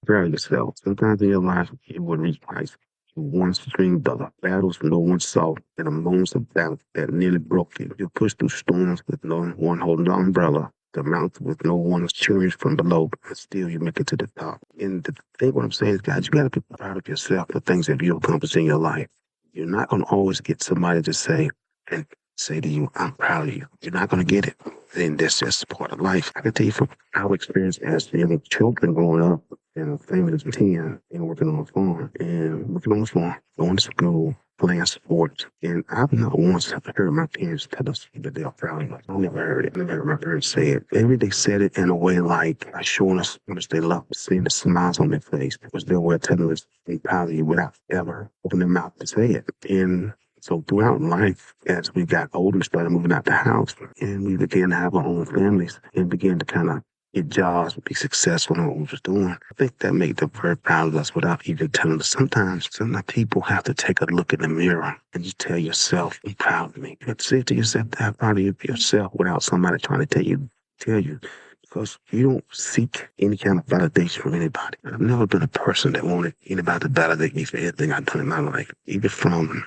proud of yourself. Sometimes in your life, it will reach heights you once dreamed of, battles no one saw, and the moments of doubt that nearly broke you. You pushed through storms with no one holding the umbrella, the mountain with no one cheering from below, and still you make it to the top. And the thing, what I'm saying is, guys, you got to be proud of yourself, the things that you accomplished in your life. You're not going to always get somebody to and say to you, I'm proud of you. You're not going to get it. And that's just part of life. I can tell you from our experience as young children growing up in a family of 10 and working on a farm going to school, playing sports. And I've not once heard my parents tell us that they're proud of us. I never heard it. I never heard my parents say it. Maybe they said it in a way like showing us how much they love, seeing the smiles on their face. It was their way of telling us they're proud of you without ever opening their mouth to say it. And so throughout life, as we got older, started moving out the house, and we began to have our own families and began to kind of get jobs, be successful in what we was doing. I think that made them very proud of us without even telling us. Sometimes people have to take a look in the mirror and you tell yourself, "I'm proud of me." You have to say it to yourself, "I'm proud of yourself," without somebody trying to tell you. Because you don't seek any kind of validation from anybody. I've never been a person that wanted anybody to validate me for anything I've done in my life, even from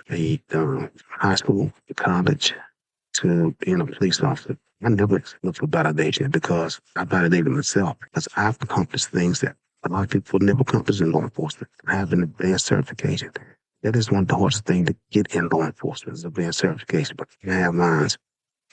high school to college to being a police officer. I never looked for validation because I validated myself because I've accomplished things that a lot of people never accomplish in law enforcement. I have an advanced certification. That is one of the hardest things to get in law enforcement is advanced certification, but I have mine.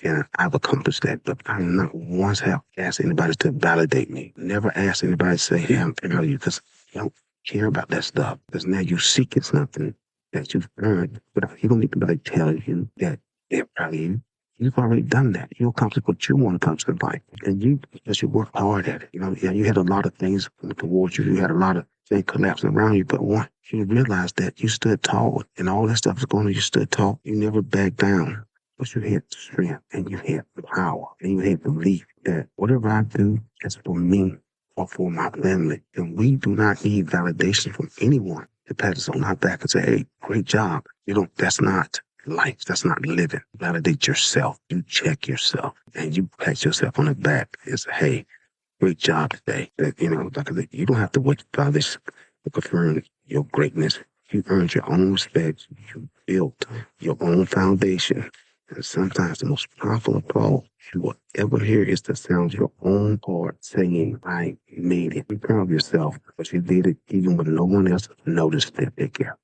And I've accomplished that, but I not once have asked anybody to validate me. Never asked anybody to say, "Hey, I'm proud of you," because I don't care about that stuff. Because now you're seeking something that you've earned, but you don't need anybody to tell you that they're proud of you. You've already done that. You accomplished what you want to accomplish in life, and because you work hard at it. You had a lot of things coming towards you. You had a lot of things collapsing around you, but once you realized that you stood tall, and all that stuff was going on, you stood tall. You never backed down. But you had the strength and you had the power and you had the belief that whatever I do is for me or for my family. And we do not need validation from anyone to pat us on our back and say, "Hey, great job." That's not life. That's not living. Validate yourself. You check yourself and you pat yourself on the back and say, "Hey, great job today." You don't have to wait for validation to confirm your greatness. You earned your own respect. You built your own foundation. And sometimes the most powerful applause you will ever hear is the sound of your own heart saying, "I made it." Be proud of yourself because you did it even when no one else noticed it. Take care.